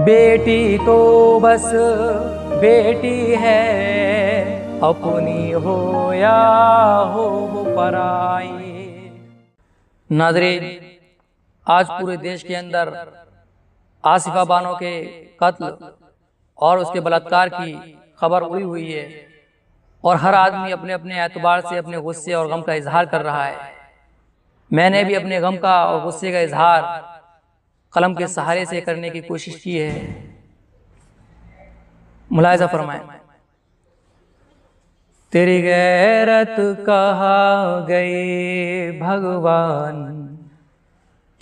बेटी तो बस बेटी है, अपनी हो या हो वो पराई। नाज़रीन, आज पूरे देश के अंदर आसिफा बानो के कत्ल और उसके बलात्कार की खबर उड़ी हुई है और हर आदमी अपने अपने एतबार से अपने गुस्से और गम का इजहार कर रहा है। मैंने भी अपने गम का और गुस्से का इजहार कलम के सहारे से करने की कोशिश की है। मुलाहिज़ा फरमाएं। तेरी गैरत कहाँ गई भगवान,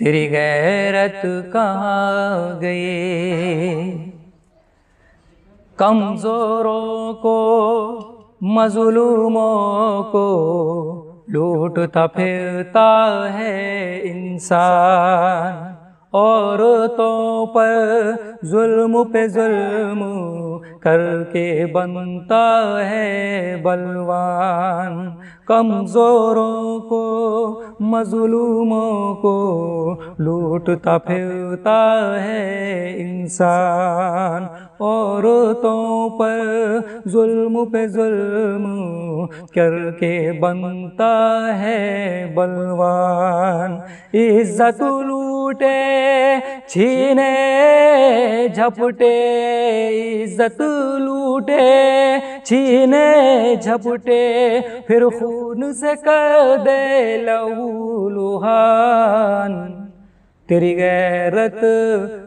तेरी गैरत कहाँ गई। कमजोरों को मजलूमों को लूटता फिरता है इंसान, औरतों पर जुल्म पे जुल्म करके बनता है बलवान। कमजोरों को मजलूमों को लूटता फिरता है इंसान, औरतों पर जुल्म पे जुल्म करके बनता है बलवान। इज्जत लूटे छीने झपटे, इज्जत लूटे छीने झपटे, फिर खून से कर दे लहूलुहान। तेरी गैरत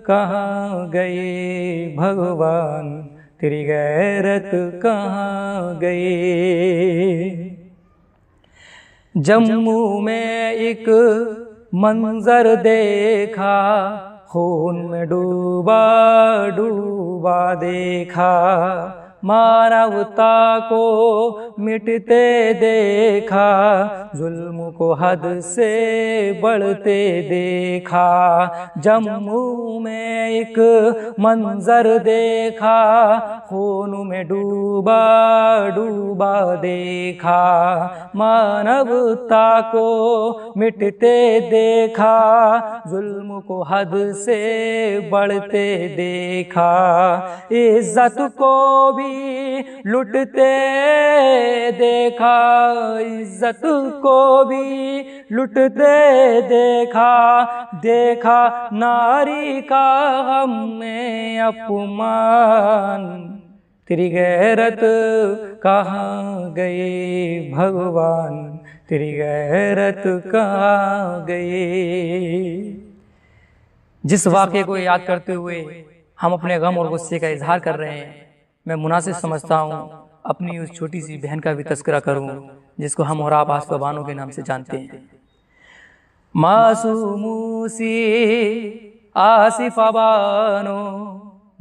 कहाँ गई भगवान, तेरी गैरत कहाँ गई। जम्मू में एक मंजर देखा, खून में डूबा डूबा देखा, मानवता को मिटते देखा, जुल्म को हद से बढ़ते देखा। जम्मू में एक मंजर देखा, खून में डूबा डूबा देखा, मानवता को मिटते देखा, जुल्म को हद से बढ़ते देखा। इज्जत को भी लुटते देखा, इज्जत को भी लुटते देखा, देखा नारी का हमें अपमान। तेरी गैरत कहाँ गई भगवान, तेरी गैरत कहाँ गई। जिस वाक़े को याद करते हुए हम अपने गम और गुस्से का इजहार कर रहे हैं, मैं मुनासिब समझता हूँ अपनी उस छोटी सी बहन का भी तज़किरा करूँ जिसको हम और आप आसिफा बानो के नाम से जानते हैं। मासूमू सी आसिफा बानो,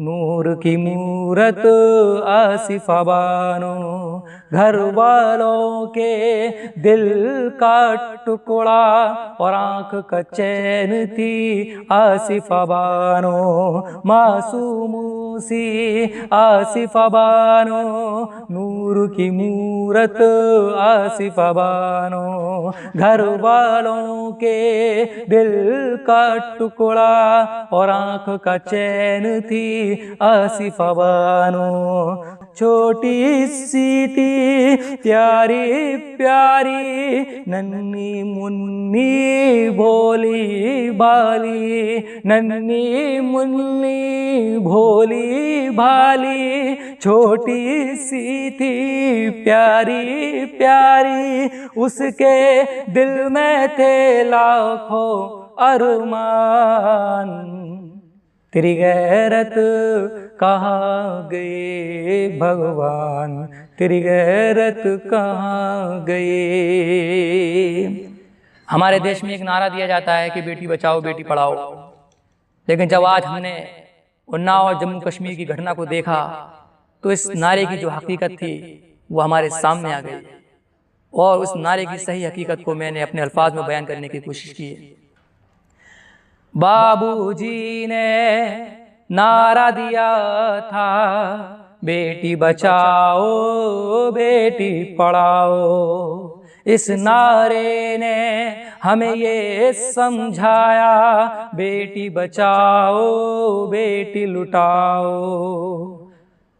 नूर की मूरत आसिफा बानो, घर वालों के दिल का टुकड़ा और आँख का चैन थी आसिफा बानो। मासूमू सी आसिफा बानो, नूर की मूरत आसिफा बानो, घर वालों के दिल का टुकड़ा और आँख का चैन थी आसिफा बानो। छोटी सी थी प्यारी प्यारी नन्ही मुन्नी भोली भाली, नन्ही मुन्नी भोली भाली, छोटी सी थी प्यारी प्यारी, उसके दिल में थे लाखों अरमान। तेरी गैरत कहाँ गई भगवान, तेरी गैरत कहाँ गई। हमारे देश में एक नारा दिया जाता है कि बेटी बचाओ बेटी पढ़ाओ, लेकिन जब आज हमने उन्नाव और जम्मू कश्मीर की घटना को देखा तो इस नारे की जो हकीकत थी वो हमारे सामने आ गई और उस नारे की सही हकीकत को मैंने अपने अल्फाज में बयान करने की कोशिश की है। बाबूजी ने नारा दिया था, बेटी बचाओ बेटी पढ़ाओ, इस नारे ने हमें ये समझाया, बेटी बचाओ बेटी लुटाओ।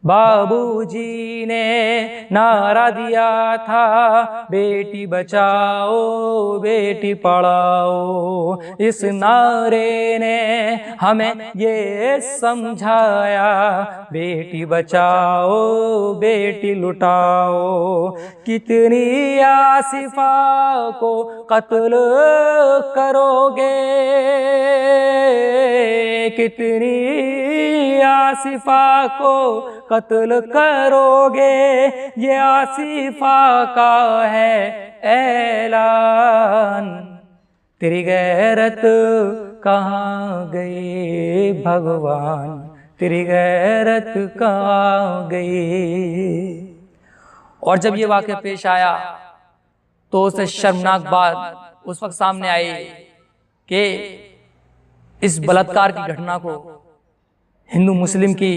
बाबूजी ने नारा दिया था, बेटी बचाओ बेटी पढ़ाओ। इस नारे ने हमें ये समझाया, बेटी बचाओ बेटी लुटाओ। कितनी आसिफा को कत्ल करोगे, कितनी आसिफा को कत्ल करोगे, ये आसिफा का है ऐलान। तेरी गैरत कहाँ गई भगवान, तेरी गैरत कहाँ गई। और जब ये वाक़या पेश आया तो उससे शर्मनाक बात उस वक्त सामने आई कि इस बलात्कार की घटना को हिंदू मुस्लिम की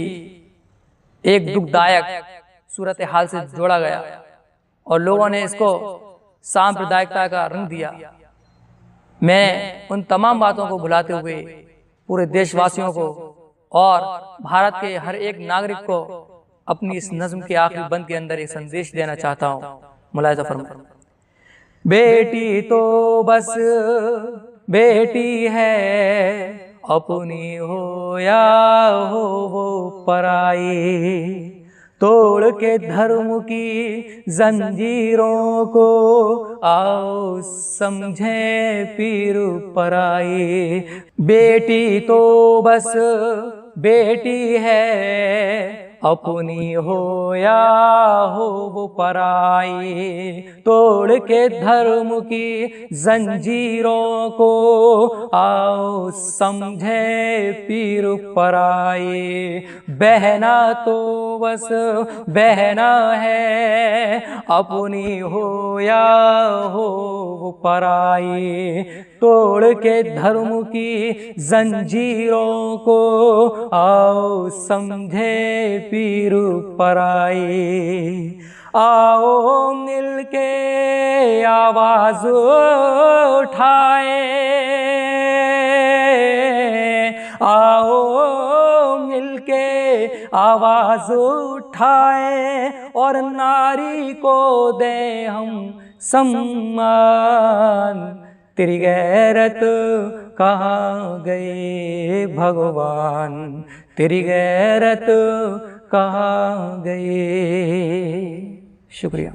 एक दुखदायक सूरत हाल से जोड़ा गया और लोगों ने इसको सांप्रदायिकता का रंग दिया। मैं उन तमाम बातों को भुलाते हुए पूरे देशवासियों को और भारत के हर एक नागरिक को अपनी इस नज़्म के आखिरी बंद के अंदर एक संदेश देना चाहता हूँ। मुलाहिज़ा फरमाएं। बेटी तो बस बेटी है, अपनी हो या हो वो पराई। तोड़ के धर्म की जंजीरों को आओ समझे पीर पराई। बेटी तो बस बेटी है, अपनी हो या हो वो पराई। तोड़ के धर्म की जंजीरों को आओ समझे पीर पराई। बहना तो बस बहना है, अपनी हो या हो वो पराई। तोड़ के धर्म की जंजीरों को आओ समझे पीर पराई। आओ मिलके आवाज उठाए, आओ मिलके आवाज उठाए और नारी को दे हम सम्मान। तेरी गैरत कहाँ गए भगवान, तेरी गैरत कहाँ गए। शुक्रिया।